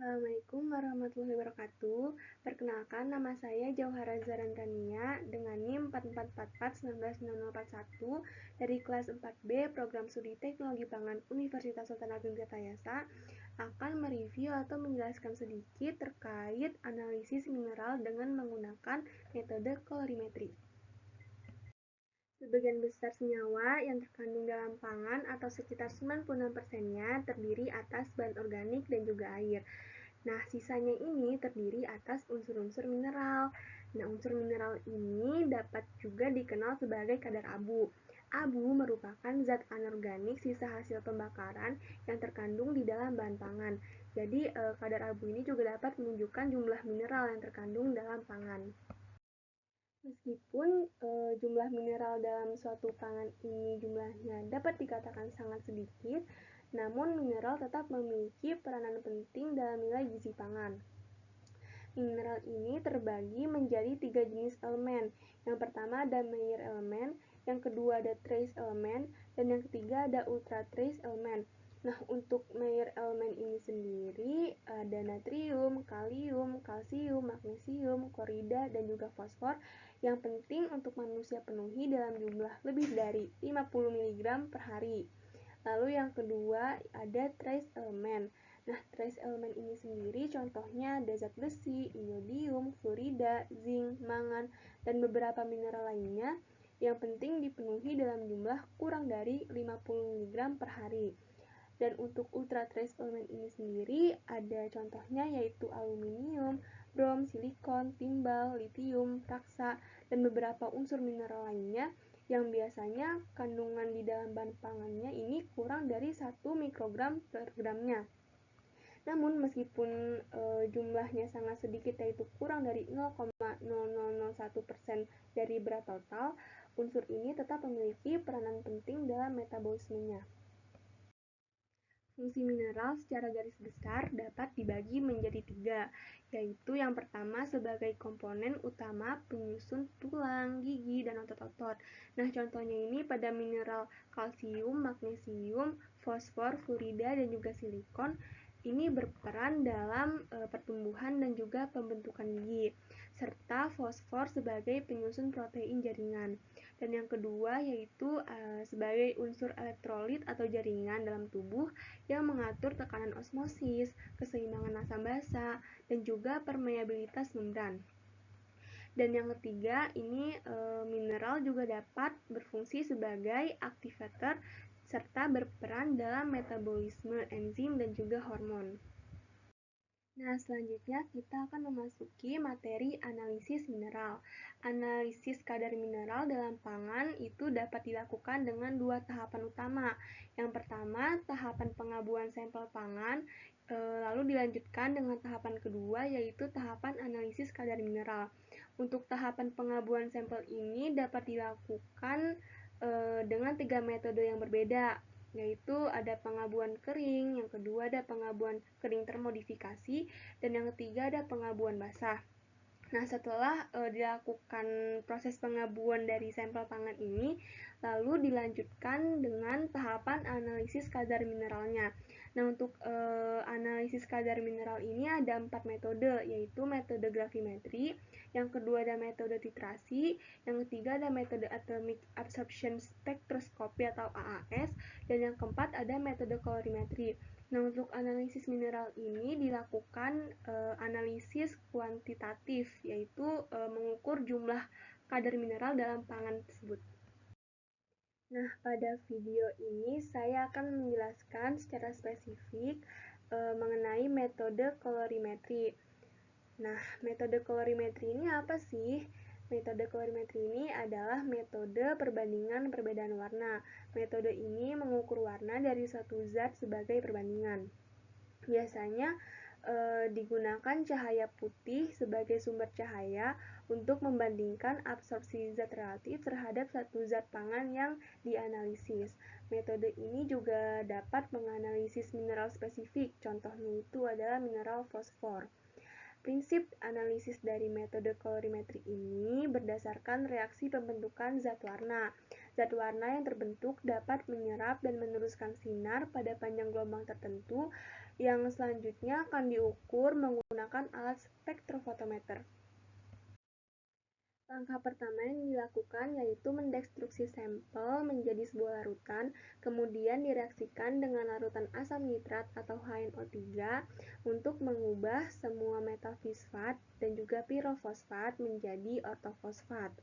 Assalamualaikum warahmatullahi wabarakatuh. Perkenalkan, nama saya Jauhara Zarantania dengan NIM 44441941 dari kelas 4B Program Studi Teknologi Pangan Universitas Sultan Agung Tirtayasa akan mereview atau menjelaskan sedikit terkait analisis mineral dengan menggunakan metode kolorimetri. Sebagian besar senyawa yang terkandung dalam pangan atau sekitar 96%-nya terdiri atas bahan organik dan juga air. Nah, sisanya ini terdiri atas unsur-unsur mineral. Nah, unsur mineral ini dapat juga dikenal sebagai kadar abu. Abu merupakan zat anorganik sisa hasil pembakaran yang terkandung di dalam bahan pangan. Jadi, kadar abu ini juga dapat menunjukkan jumlah mineral yang terkandung dalam pangan. Meskipun jumlah mineral dalam suatu pangan ini jumlahnya dapat dikatakan sangat sedikit, namun mineral tetap memiliki peranan penting dalam nilai gizi pangan. Mineral ini terbagi menjadi 3 jenis elemen. Yang pertama ada Meyer elemen, yang kedua ada trace elemen, dan yang ketiga ada ultra trace elemen. Nah, untuk Meyer elemen ini sendiri ada natrium, kalium, kalsium, magnesium, klorida, dan juga fosfor yang penting untuk manusia penuhi dalam jumlah lebih dari 50 mg per hari. Lalu yang kedua ada trace elemen. Nah, trace elemen ini sendiri contohnya ada zat besi, iodium, fluorida, zinc, mangan, dan beberapa mineral lainnya yang penting dipenuhi dalam jumlah kurang dari 50 mg per hari. Dan untuk ultra trace elemen ini sendiri ada contohnya yaitu aluminium, brom, silikon, timbal, litium, raksa, dan beberapa unsur mineral lainnya yang biasanya kandungan di dalam bahan pangannya ini kurang dari 1 mikrogram per gramnya. Namun meskipun jumlahnya sangat sedikit yaitu kurang dari 0,0001% dari berat total, unsur ini tetap memiliki peranan penting dalam metabolismenya. Fungsi mineral secara garis besar dapat dibagi menjadi 3, yaitu yang pertama sebagai komponen utama penyusun tulang, gigi, dan otot-otot. Nah, contohnya ini pada mineral kalsium, magnesium, fosfor, fluorida, dan juga silikon ini berperan dalam pertumbuhan dan juga pembentukan gigi, serta fosfor sebagai penyusun protein jaringan. Dan yang kedua yaitu sebagai unsur elektrolit atau jaringan dalam tubuh yang mengatur tekanan osmosis, keseimbangan asam basa, dan juga permeabilitas membran. Dan yang ketiga, ini mineral juga dapat berfungsi sebagai aktivator serta berperan dalam metabolisme enzim dan juga hormon. Nah, selanjutnya kita akan memasuki materi analisis mineral. Analisis kadar mineral dalam pangan itu dapat dilakukan dengan 2 tahapan utama. Yang pertama, tahapan pengabuan sampel pangan, lalu dilanjutkan dengan tahapan kedua yaitu tahapan analisis kadar mineral. Untuk tahapan pengabuan sampel ini dapat dilakukan dengan 3 metode yang berbeda, yaitu ada pengabuan kering, yang kedua ada pengabuan kering termodifikasi, dan yang ketiga ada pengabuan basah. Nah, setelah dilakukan proses pengabuan dari sampel pangan ini, lalu dilanjutkan dengan tahapan analisis kadar mineralnya. Nah, untuk analisis kadar mineral ini ada 4 metode, yaitu metode gravimetri, yang kedua ada metode titrasi, yang ketiga ada metode atomic absorption spectroscopy atau AAS, dan yang keempat ada metode kolorimetri. Nah, untuk analisis mineral ini dilakukan analisis kuantitatif, yaitu mengukur jumlah kadar mineral dalam pangan tersebut. Nah, pada video ini saya akan menjelaskan secara spesifik mengenai metode kolorimetri. Nah, metode kolorimetri ini apa sih? Metode kolorimetri ini adalah metode perbandingan perbedaan warna. Metode ini mengukur warna dari suatu zat sebagai perbandingan. Biasanya digunakan cahaya putih sebagai sumber cahaya untuk membandingkan absorpsi zat relatif terhadap satu zat pangan yang dianalisis. Metode ini juga dapat menganalisis mineral spesifik, contohnya itu adalah mineral fosfor. Prinsip analisis dari metode kolorimetri ini berdasarkan reaksi pembentukan zat warna. Zat warna yang terbentuk dapat menyerap dan meneruskan sinar pada panjang gelombang tertentu Yang selanjutnya akan diukur menggunakan alat spektrofotometer. Langkah pertama yang dilakukan yaitu mendestruksi sampel menjadi sebuah larutan, kemudian direaksikan dengan larutan asam nitrat atau HNO3 untuk mengubah semua metal fosfat dan juga pirofosfat menjadi ortofosfat.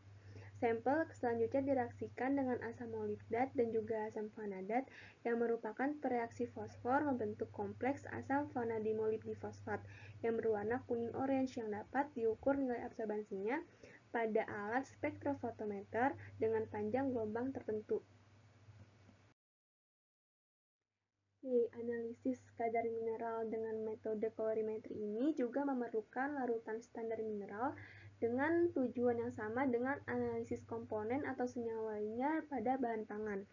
Sampel selanjutnya direaksikan dengan asam molibdat dan juga asam vanadat yang merupakan pereaksi fosfor membentuk kompleks asam vanadimolibdifosfat yang berwarna kuning orange yang dapat diukur nilai absorbansinya pada alat spektrofotometer dengan panjang gelombang tertentu. Analisis kadar mineral dengan metode kolorimetri ini juga memerlukan larutan standar mineral dengan tujuan yang sama dengan analisis komponen atau senyawa lainnya pada bahan pangan.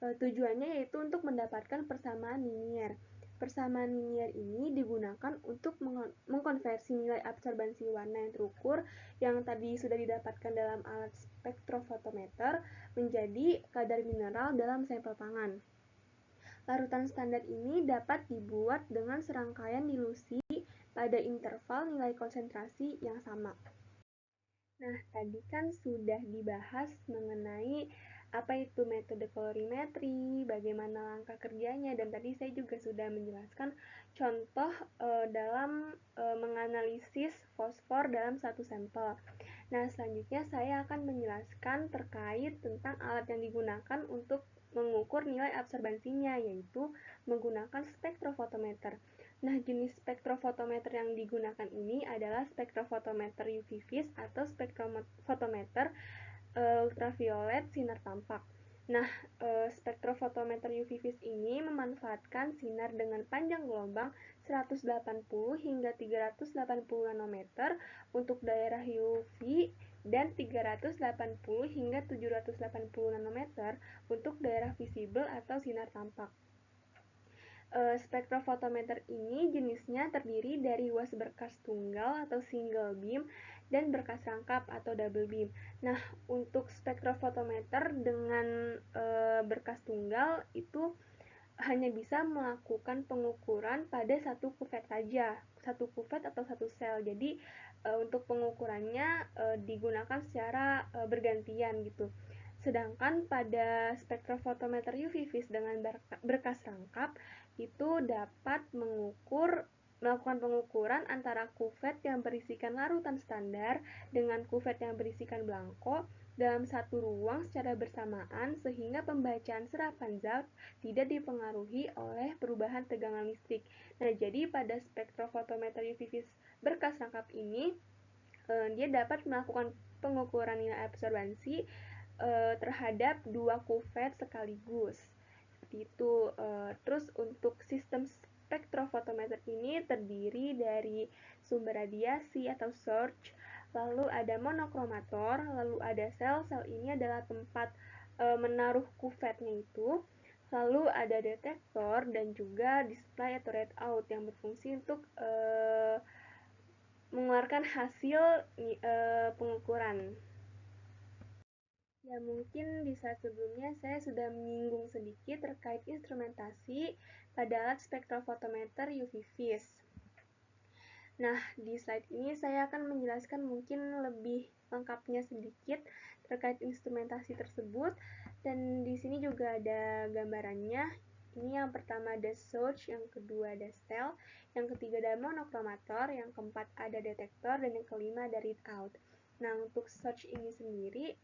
Tujuannya yaitu untuk mendapatkan persamaan linier. Persamaan linier ini digunakan untuk mengkonversi nilai absorbansi warna yang terukur yang tadi sudah didapatkan dalam alat spektrofotometer menjadi kadar mineral dalam sampel pangan. Larutan standar ini dapat dibuat dengan serangkaian dilusi pada interval nilai konsentrasi yang sama. Nah, tadi kan sudah dibahas mengenai apa itu metode kolorimetri, bagaimana langkah kerjanya, dan tadi saya juga sudah menjelaskan contoh dalam menganalisis fosfor dalam satu sampel. Nah, selanjutnya saya akan menjelaskan terkait tentang alat yang digunakan untuk mengukur nilai absorbansinya, yaitu menggunakan spektrofotometer. Nah, jenis spektrofotometer yang digunakan ini adalah spektrofotometer UV vis atau spektrofotometer ultraviolet sinar tampak. Nah, spektrofotometer UV vis ini memanfaatkan sinar dengan panjang gelombang 180 hingga 380 nanometer untuk daerah UV dan 380 hingga 780 nanometer untuk daerah visible atau sinar tampak. Spektrofotometer ini jenisnya terdiri dari uas berkas tunggal atau single beam dan berkas rangkap atau double beam. Nah, untuk spektrofotometer dengan berkas tunggal itu hanya bisa melakukan pengukuran pada satu kuvet saja, satu kuvet atau satu sel. Jadi untuk pengukurannya digunakan secara bergantian gitu. Sedangkan pada spektrofotometer UV vis dengan berkas rangkap itu dapat melakukan pengukuran antara kuvet yang berisikan larutan standar dengan kuvet yang berisikan blanko dalam satu ruang secara bersamaan sehingga pembacaan serapan zat tidak dipengaruhi oleh perubahan tegangan listrik. Nah, jadi pada spektrofotometer UV vis berkas rangkap ini dia dapat melakukan pengukuran nilai absorbansi terhadap dua kuvet sekaligus. Seperti itu. Terus untuk sistem spektrofotometer ini terdiri dari sumber radiasi atau source, lalu ada monokromator, lalu ada sel. Sel ini adalah tempat menaruh kuvetnya itu. Lalu ada detektor dan juga display atau readout yang berfungsi untuk mengeluarkan hasil pengukuran. Ya, mungkin di saat sebelumnya saya sudah menyinggung sedikit terkait instrumentasi pada alat spektrofotometer UV vis. Nah, di slide ini saya akan menjelaskan mungkin lebih lengkapnya sedikit terkait instrumentasi tersebut, dan di sini juga ada gambarannya. Ini yang pertama ada source, yang kedua ada stel, yang ketiga ada monokromator, yang keempat ada detektor, dan yang kelima ada readout. Nah, untuk source ini sendiri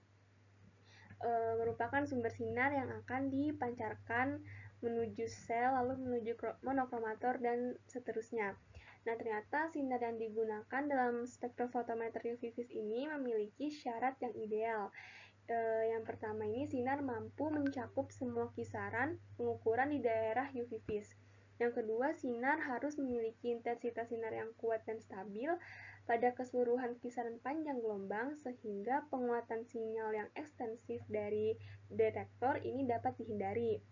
merupakan sumber sinar yang akan dipancarkan menuju sel, lalu menuju monokromator, dan seterusnya. Nah, ternyata sinar yang digunakan dalam spektrofotometer UV vis ini memiliki syarat yang ideal. Yang pertama ini sinar mampu mencakup semua kisaran pengukuran di daerah UV vis. Yang kedua, sinar harus memiliki intensitas sinar yang kuat dan stabil pada keseluruhan kisaran panjang gelombang sehingga penguatan sinyal yang ekstensif dari detektor ini dapat dihindari.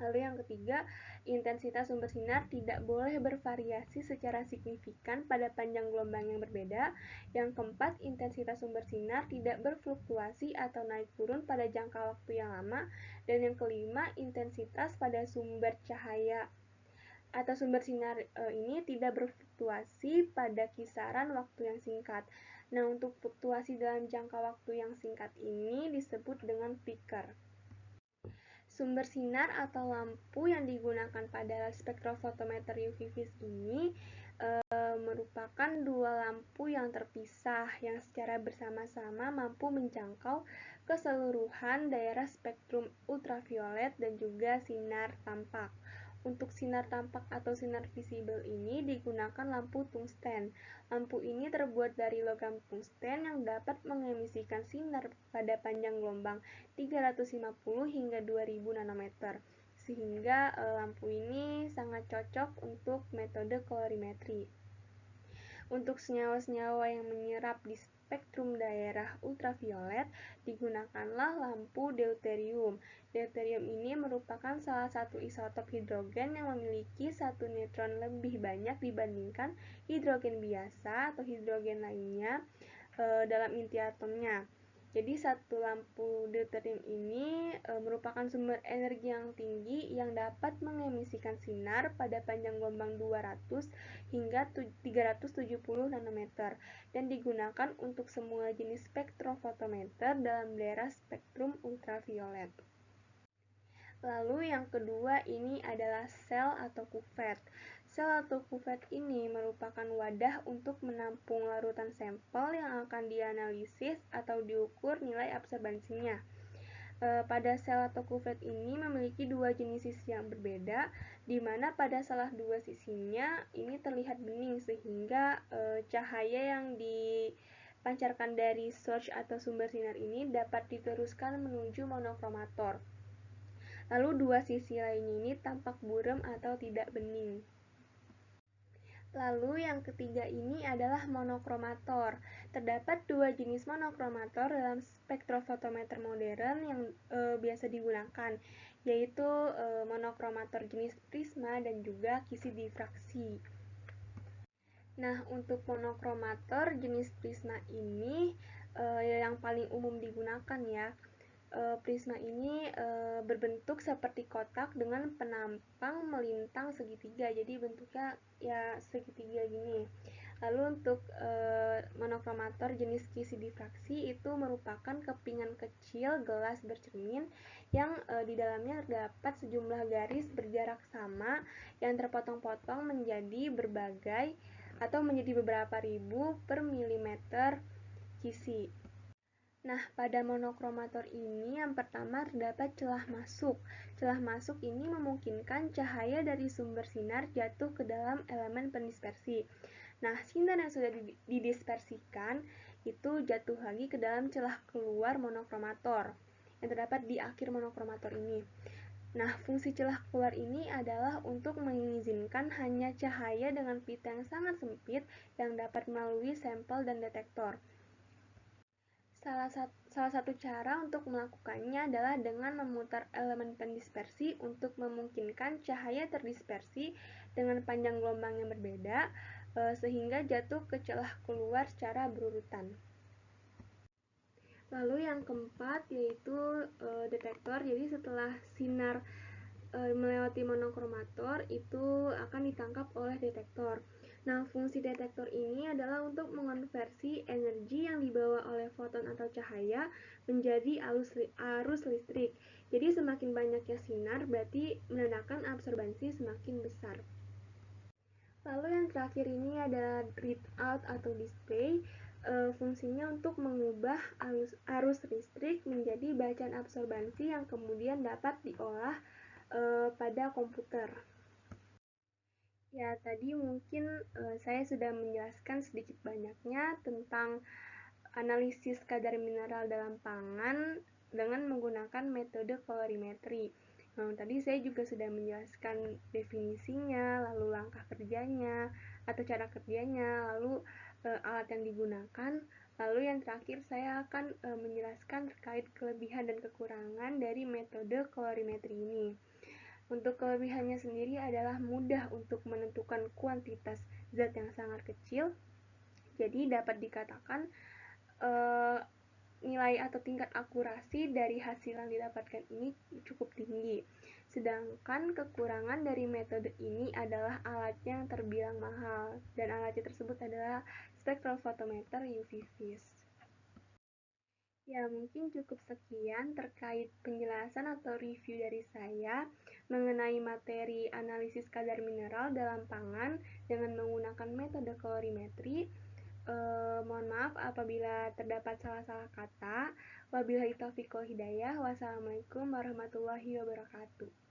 Lalu yang ketiga, intensitas sumber sinar tidak boleh bervariasi secara signifikan pada panjang gelombang yang berbeda. Yang keempat, intensitas sumber sinar tidak berfluktuasi atau naik turun pada jangka waktu yang lama. Dan yang kelima, intensitas pada sumber cahaya atau sumber sinar ini tidak berfluktuasi pada kisaran waktu yang singkat. Nah, untuk fluktuasi dalam jangka waktu yang singkat ini disebut dengan flicker. Sumber sinar atau lampu yang digunakan pada spektrofotometer UV vis ini merupakan dua lampu yang terpisah yang secara bersama-sama mampu menjangkau keseluruhan daerah spektrum ultraviolet dan juga sinar tampak. Untuk sinar tampak atau sinar visible ini digunakan lampu tungsten. Lampu ini terbuat dari logam tungsten yang dapat mengemisikan sinar pada panjang gelombang 350 hingga 2000 nanometer. Sehingga lampu ini sangat cocok untuk metode kolorimetri. Untuk senyawa-senyawa yang menyerap di spektrum daerah ultraviolet, digunakanlah lampu deuterium. Deuterium ini merupakan salah satu isotop hidrogen yang memiliki satu neutron lebih banyak dibandingkan hidrogen biasa atau hidrogen lainnya dalam inti atomnya. Jadi satu lampu deuterium ini merupakan sumber energi yang tinggi yang dapat mengemisikan sinar pada panjang gelombang 200 hingga 370 nanometer dan digunakan untuk semua jenis spektrofotometer dalam daerah spektrum ultraviolet. Lalu yang kedua ini adalah sel atau kuvet. Sel atau kuvet ini merupakan wadah untuk menampung larutan sampel yang akan dianalisis atau diukur nilai absorbansinya. Pada sel atau kuvet ini memiliki dua jenis sisi yang berbeda, di mana pada salah dua sisinya ini terlihat bening sehingga cahaya yang dipancarkan dari source atau sumber sinar ini dapat diteruskan menuju monokromator. Lalu dua sisi lainnya ini tampak buram atau tidak bening. Lalu yang ketiga ini adalah monokromator. Terdapat dua jenis monokromator dalam spektrofotometer modern yang biasa digunakan, yaitu monokromator jenis prisma dan juga kisi difraksi. Nah, untuk monokromator jenis prisma ini yang paling umum digunakan ya. Prisma ini berbentuk seperti kotak dengan penampang melintang segitiga, jadi bentuknya ya segitiga gini. Lalu untuk monokromator jenis kisi difraksi itu merupakan kepingan kecil gelas bercermin yang di dalamnya terdapat sejumlah garis berjarak sama yang terpotong-potong menjadi berbagai atau menjadi beberapa ribu per milimeter kisi. Nah, pada monokromator ini yang pertama terdapat celah masuk. Celah masuk ini memungkinkan cahaya dari sumber sinar jatuh ke dalam elemen pendispersi. Nah, sinar yang sudah didispersikan itu jatuh lagi ke dalam celah keluar monokromator yang terdapat di akhir monokromator ini. Nah, fungsi celah keluar ini adalah untuk mengizinkan hanya cahaya dengan pita yang sangat sempit yang dapat melalui sampel dan detektor. Salah satu cara untuk melakukannya adalah dengan memutar elemen pendispersi untuk memungkinkan cahaya terdispersi dengan panjang gelombang yang berbeda sehingga jatuh ke celah keluar secara berurutan. Lalu yang keempat yaitu detektor. Jadi setelah sinar melewati monokromator itu akan ditangkap oleh detektor. Nah, fungsi detektor ini adalah untuk mengonversi energi yang dibawa oleh foton atau cahaya menjadi arus listrik. Jadi semakin banyaknya sinar berarti menandakan absorbansi semakin besar. Lalu yang terakhir ini adalah readout atau display. Fungsinya untuk mengubah arus listrik menjadi bacaan absorbansi yang kemudian dapat diolah pada komputer. Ya, tadi mungkin saya sudah menjelaskan sedikit banyaknya tentang analisis kadar mineral dalam pangan dengan menggunakan metode kolorimetri. Nah, tadi saya juga sudah menjelaskan definisinya, lalu langkah kerjanya, atau cara kerjanya, lalu alat yang digunakan. Lalu yang terakhir saya akan menjelaskan terkait kelebihan dan kekurangan dari metode kolorimetri ini. Untuk kelebihannya sendiri adalah mudah untuk menentukan kuantitas zat yang sangat kecil. Jadi dapat dikatakan nilai atau tingkat akurasi dari hasil yang didapatkan ini cukup tinggi. Sedangkan kekurangan dari metode ini adalah alatnya yang terbilang mahal, dan alatnya tersebut adalah spektrofotometer UV vis. Ya, mungkin cukup sekian terkait penjelasan atau review dari saya mengenai materi analisis kadar mineral dalam pangan dengan menggunakan metode kalorimetri. Mohon maaf apabila terdapat salah-salah kata. Wabillahi taufiq wal hidayah. Wassalamualaikum warahmatullahi wabarakatuh.